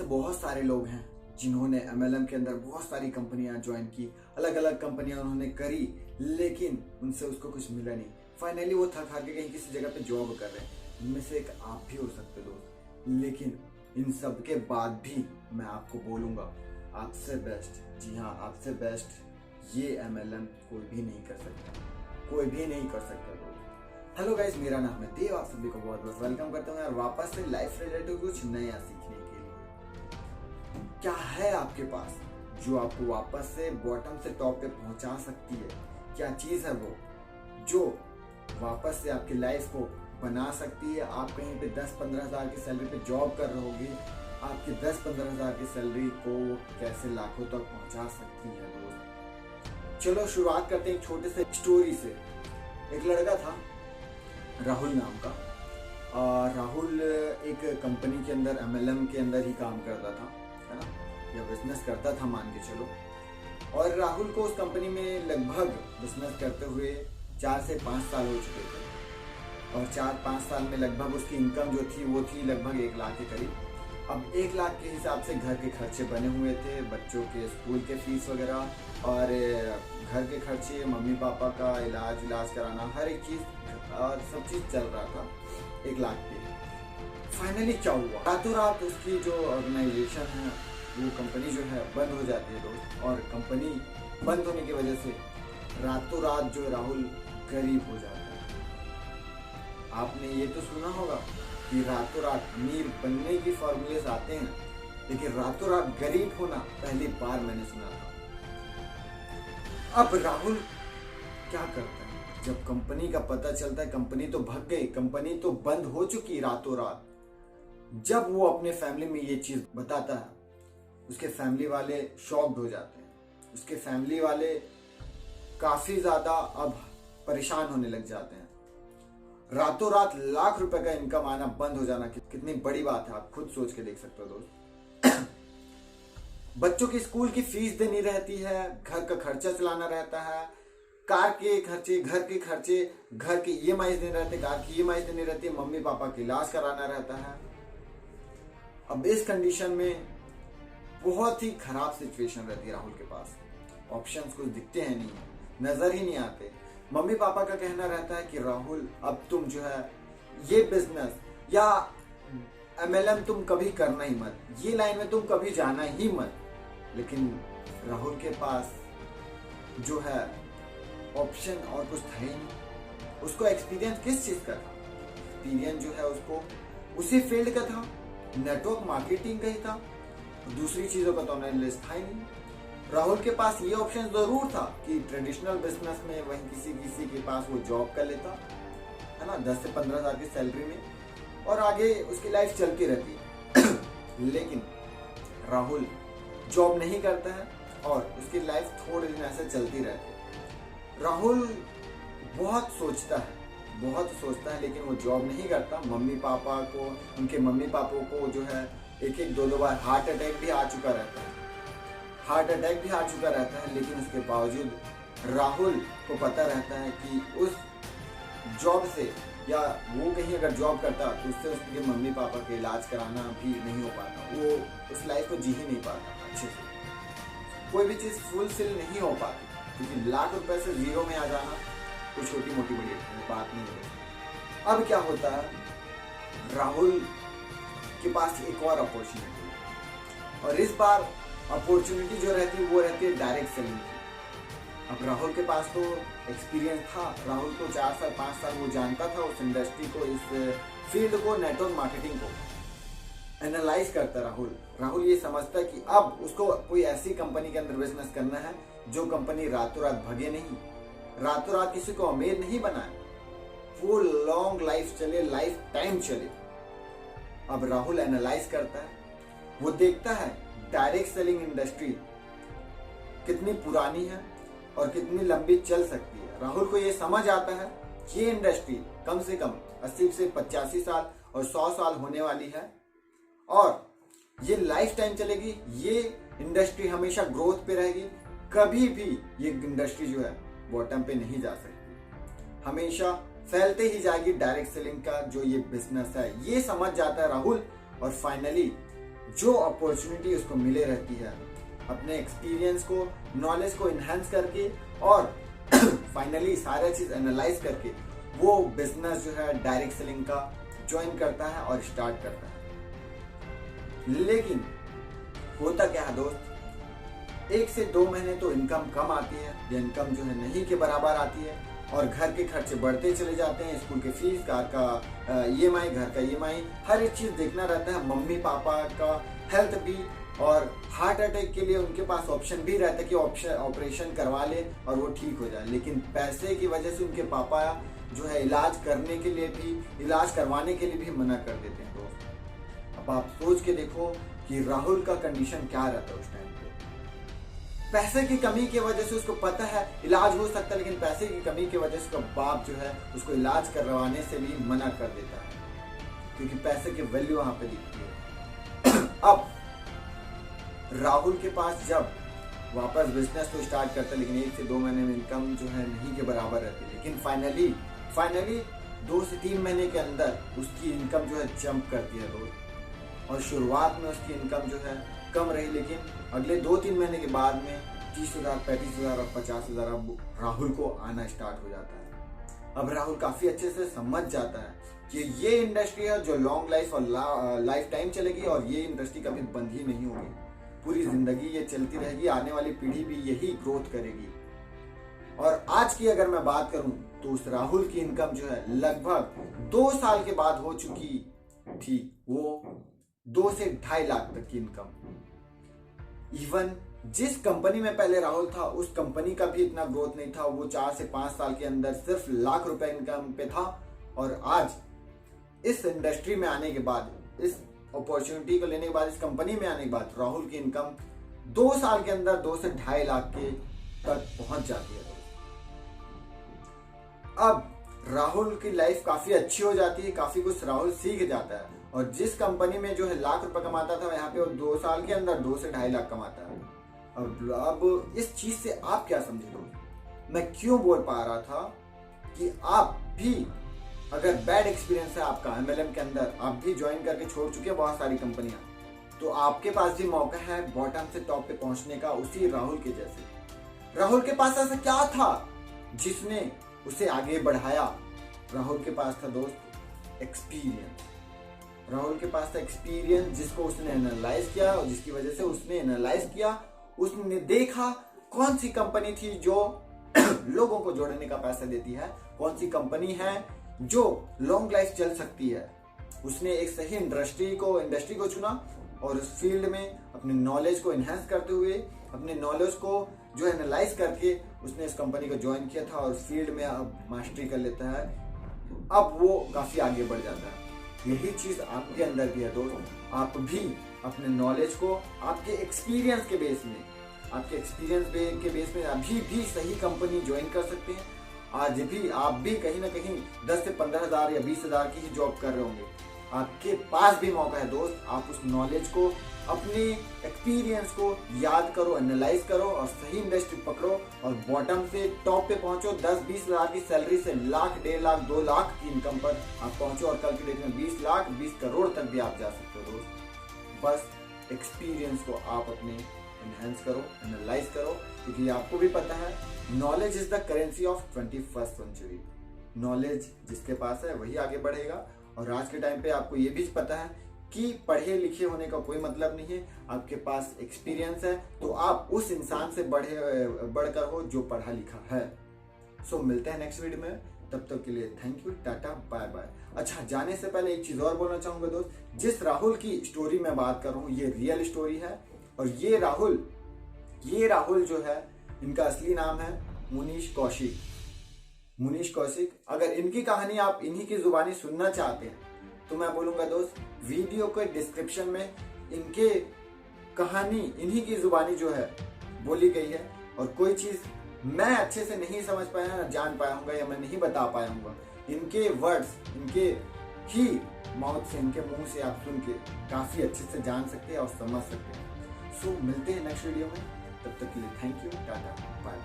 ऐसे बहुत सारे लोग हैं जिन्होंने MLM के अंदर बहुत सारी कंपनियां ज्वाइन की, अलग अलग कंपनियां उन्होंने करी, लेकिन उनसे उसको कुछ मिला नहीं। फाइनली वो थक हार के कहीं किसी जगह पे जॉब कर रहे हैं। इनमें से एक आप भी हो सकते हो दोस्त। लेकिन इन सब के बाद भी मैं आपको बोलूंगा, आपसे बेस्ट, जी हाँ आपसे बेस्ट ये MLM कोई भी नहीं कर सकता, कोई भी नहीं कर सकता दोस्त। हेलो गाइस, मेरा नाम है देव, आप सभी को बहुत बहुत वेलकम करता हूँ यार वापस से लाइफ रिलेटेड कुछ नया सीखने के लिए। क्या है आपके पास जो आपको वापस से बॉटम से टॉप पे पहुंचा सकती है? क्या चीज है वो जो वापस से आपकी लाइफ को बना सकती है? आप कहीं पे 10-15 हज़ार की सैलरी पे जॉब कर रहे होगे, आपकी 10-15 हज़ार की सैलरी को कैसे लाखों तक पहुंचा सकती है दोस्त। चलो शुरुआत करते हैं एक छोटे से स्टोरी से। एक लड़का था राहुल नाम का। राहुल एक कंपनी के अंदर MLM के अंदर ही काम करता था, है ना, या बिजनेस करता था मान के चलो। और राहुल को उस कंपनी में लगभग बिजनेस करते हुए 4 से 5 साल हो चुके थे। और 4-5 साल में लगभग उसकी इनकम जो थी वो थी लगभग 1 लाख के करीब। अब 1 लाख के हिसाब से घर के खर्चे बने हुए थे, बच्चों के स्कूल के फीस वगैरह और घर के खर्चे, मम्मी पापा का इलाज कराना, हर एक चीज़ और सब चीज़ चल रहा था 1 लाख पे। फाइनली क्या हुआ, रातों रात उसकी जो ऑर्गेनाइजेशन है, वो कंपनी जो है बंद हो जाती है दोस्त। और कंपनी बंद होने की वजह से रातों रात जो राहुल गरीब हो जाता है। आपने ये तो सुना होगा कि रातों रात अमीर बनने की फॉर्मूलेस आते हैं, लेकिन रातों रात गरीब होना पहली बार मैंने सुना था। अब राहुल क्या करता है जब कंपनी का पता चलता है? कंपनी तो भाग गई, कंपनी तो बंद हो चुकी रातों रात। जब वो अपने फैमिली में ये चीज बताता है, उसके फैमिली वाले शॉक्ड हो जाते हैं। उसके फैमिली वाले काफी ज्यादा अब परेशान होने लग जाते हैं। रातों रात लाख रुपए का इनकम आना बंद हो जाना कितनी बड़ी बात है, आप खुद सोच के देख सकते हो दोस्त। बच्चों की स्कूल की फीस देनी रहती है, घर का खर्चा चलाना रहता है, कार के खर्चे, घर के खर्चे, घर के EMI देने रहते, कार की EMI देनी रहती है, मम्मी पापा का इलाज कराना रहता है। अब इस कंडीशन में बहुत ही खराब सिचुएशन रहती है राहुल के पास। ऑप्शंस कुछ दिखते हैं नहीं, नजर ही नहीं आते। मम्मी पापा का कहना रहता है कि राहुल अब तुम जो है ये बिजनेस या MLM तुम कभी करना ही मत, ये लाइन में तुम कभी जाना ही मत। लेकिन राहुल के पास जो है ऑप्शन और कुछ था ही नहीं। उसको एक्सपीरियंस किस चीज का था? एक्सपीरियंस जो है उसको उसी फील्ड का था, नेटवर्क मार्केटिंग का ही था, दूसरी चीजों का तो नॉलेज था ही नहीं। राहुल के पास ये ऑप्शन जरूर था कि ट्रेडिशनल बिजनेस में वहीं किसी के पास वो जॉब कर लेता, है ना, 10 से 15 हज़ार की सैलरी में, और आगे उसकी लाइफ चलती रहती है। लेकिन राहुल जॉब नहीं करता है और उसकी लाइफ थोड़े दिन ऐसे चलती रहती है। राहुल बहुत सोचता है, लेकिन वो जॉब नहीं करता। उनके मम्मी पापा को जो है 1-2 बार हार्ट अटैक भी आ चुका रहता है। लेकिन उसके बावजूद राहुल को पता रहता है कि उस जॉब से, या वो कहीं अगर जॉब करता तो उससे उसके मम्मी पापा के इलाज कराना भी नहीं हो पाता, वो उस लाइफ को जी ही नहीं पाता अच्छे से। कोई भी चीज़ फुलफिल नहीं हो पाती, क्योंकि लाख रुपए से जीरो में आ जाना कोई छोटी मोटी बड़ी बात नहीं है। अब क्या होता है, राहुल के पास एक और अपॉर्चुनिटी है, और इस बार अपॉर्चुनिटी जो रहती है वो रहती है डायरेक्ट सेलिंग की। अब राहुल के पास तो एक्सपीरियंस था, राहुल को 4 साल 5 साल वो जानता था उस इंडस्ट्री को, इस फील्ड को, नेटवर्क मार्केटिंग को एनालाइज करता। राहुल ये समझता कि अब उसको कोई ऐसी कंपनी के अंदर बिजनेस करना है जो कंपनी रातों रात भगे नहीं, रातों रात किसी को अमीर नहीं बनाए, वो लॉन्ग लाइफ चले, लाइफ टाइम चले। अब राहुल एनालाइज करता है, वो देखता है डायरेक्ट सेलिंग इंडस्ट्री कितनी पुरानी है और कितनी लंबी चल सकती है। राहुल को ये समझ आता है कि ये इंडस्ट्री कम से कम 80 से 85 साल और 100 साल होने वाली है, और ये लाइफ टाइम चलेगी। ये इंडस्ट्री हमेशा ग्रोथ पे रहेगी, कभी भी ये इंडस्ट्री जो है बॉटम पे नहीं जा सकती, हमेशा फैलते ही जाएगी। डायरेक्ट सेलिंग का जो ये बिजनेस है, ये समझ जाता है राहुल। और फाइनली जो अपॉर्चुनिटी उसको मिले रहती है अपने एक्सपीरियंस को, नॉलेज को इन्हेंस करके और फाइनली सारा चीज एनालाइज करके वो बिजनेस जो है डायरेक्ट सेलिंग का ज्वाइन करता है और स्टार्ट करता है। लेकिन होता क्या है दोस्त, 1 से 2 महीने तो इनकम कम आती है, ये इनकम जो है नहीं के बराबर आती है और घर के खर्चे बढ़ते चले जाते हैं। स्कूल के फीस, कार का EMI, घर का EMI, हर एक चीज देखना रहता है। मम्मी पापा का हेल्थ भी, और हार्ट अटैक के लिए उनके पास ऑप्शन भी रहता है कि ऑपरेशन करवा ले और वो ठीक हो जाए। लेकिन पैसे की वजह से उनके पापा जो है इलाज करवाने के लिए भी मना कर देते हैं दोस्त। अब आप सोच के देखो कि राहुल का कंडीशन क्या रहता है उस टाइम पे। पैसे की कमी की वजह से उसको पता है इलाज हो सकता है, लेकिन पैसे की कमी की वजह से उसका बाप जो है उसको इलाज करवाने से भी मना कर देता है, क्योंकि पैसे की वैल्यू वहां पे दिखती है। अब राहुल के पास जब वापस बिजनेस तो स्टार्ट करता है, लेकिन 1 से 2 महीने में इनकम जो है नहीं के बराबर रहती है। लेकिन फाइनली 2 से 3 महीने के अंदर उसकी इनकम जो है जंप करती है दोस्त। और शुरुआत में उसकी इनकम जो है कम रही, लेकिन अगले 2-3 महीने के बाद में 30,000, 35,000 और 50,000 अब राहुल को आना स्टार्ट हो जाता है। अब राहुल काफी अच्छे से समझ जाता है कि ये इंडस्ट्री है जो लॉन्ग लाइफ और लाइफ टाइम चलेगी, और ये इंडस्ट्री कभी बंद ही नहीं होगी, पूरी जिंदगी ये चलती रहेगी, आने वाली पीढ़ी भी यही ग्रोथ करेगी। और आज की अगर मैं बात करूं तो उस राहुल की इनकम जो है लगभग 2 साल के बाद हो चुकी थी, वो 2 से 2.5 लाख तक की इनकम। इवन जिस कंपनी में पहले राहुल था उस कंपनी का भी इतना ग्रोथ नहीं था, वो 4 से 5 साल के अंदर सिर्फ लाख रुपए इनकम पे था। और आज इस इंडस्ट्री में आने के बाद, इस अपॉर्चुनिटी को लेने के बाद, इस कंपनी में आने के बाद राहुल की इनकम 2 साल के अंदर 2 से 2.5 लाख के तक पहुंच जाती है। अब राहुल की लाइफ काफी अच्छी हो जाती है, काफी कुछ राहुल सीख जाता है, और जिस कंपनी में जो है लाख रुपए कमाता था, यहाँ पे वो 2 साल के अंदर 2 से 2.5 लाख कमाता है। अब इस चीज से आप क्या समझे लोग, मैं क्यों बोल पा रहा था कि आप भी अगर बैड एक्सपीरियंस है आपका MLM के अंदर, आप भी ज्वाइन करके छोड़ चुके हैं बहुत सारी कंपनियां, तो आपके पास भी मौका है बॉटम से टॉप पे पहुंचने का, उसी राहुल के जैसे। राहुल के पास ऐसा क्या था जिसने उसे आगे बढ़ाया? राहुल के पास था दोस्त एक्सपीरियंस। राहुल के पास था एक्सपीरियंस जिसको उसने एनालाइज किया, और जिसकी वजह से उसने एनालाइज किया, उसने देखा कौन सी कंपनी थी जो लोगों को जोड़ने का पैसा देती है, कौन सी कंपनी है जो लॉन्ग लाइफ चल सकती है। उसने एक सही इंडस्ट्री को चुना, और उस फील्ड में अपने नॉलेज को एनहेंस करते हुए, अपने नॉलेज को जो एनालाइज करके उसने इस कंपनी को ज्वाइन किया था, और फील्ड में अब मास्टरी कर लेता है। अब वो काफी आगे बढ़ जाता है। यही चीज आपके अंदर भी है दोस्त। आप भी अपने नॉलेज को आपके एक्सपीरियंस के बेस में, अभी भी सही कंपनी ज्वाइन कर सकते हैं। आज भी आप भी कहीं ना कहीं 10 से 15,000 या 20,000 की ही जॉब कर रहे होंगे। आपके पास भी मौका है दोस्त। आप उस नॉलेज को, अपने एक्सपीरियंस को याद करो, एनालाइज करो, और सही इंडस्ट्री पकड़ो, और बॉटम से टॉप पे पहुंचो। 10-20 लाख की सैलरी से लाख, 1.5 लाख, 2 लाख की इनकम पर आप पहुंचो, और कल की डेट में 20 लाख, 20 करोड़ तक भी आप जा सकते हो दोस्त। बस एक्सपीरियंस को आप अपने एनहेंस करो, एनालाइज करो, क्योंकि आपको भी पता है knowledge is the currency of 21st century. Knowledge जिसके पास है वही आगे बढ़ेगा। और आज के टाइम पे आपको ये भी पता है कि पढ़े लिखे होने का कोई मतलब नहीं है। आपके पास एक्सपीरियंस है तो आप उस इंसान से बढ़कर हो जो पढ़ा लिखा है। सो मिलते हैं नेक्स्ट वीडियो में, तब तक के लिए thank you, tata, bye bye. अच्छा, जाने से पहले एक चीज और बोलना चाहूंगा दोस्त, जिस राहुल की स्टोरी मैं बात कर रहा हूँ ये रियल स्टोरी है। और ये राहुल जो है, इनका असली नाम है मुनीश कौशिक। अगर इनकी कहानी आप इन्हीं की जुबानी सुनना चाहते हैं तो मैं बोलूंगा दोस्त, वीडियो के डिस्क्रिप्शन में इनके कहानी इन्हीं की जुबानी जो है बोली गई है। और कोई चीज मैं अच्छे से नहीं समझ पाया, ना जान पाया हूँ, या मैं नहीं बता पाया हूँ, इनके वर्ड्स, इनके ही माउथ से, इनके मुंह से आप सुन के काफी अच्छे से जान सकते हैं और समझ सकते हैं। सो मिलते हैं नेक्स्ट वीडियो में, तब तक के लिए थैंक यू, टाटा, बाय।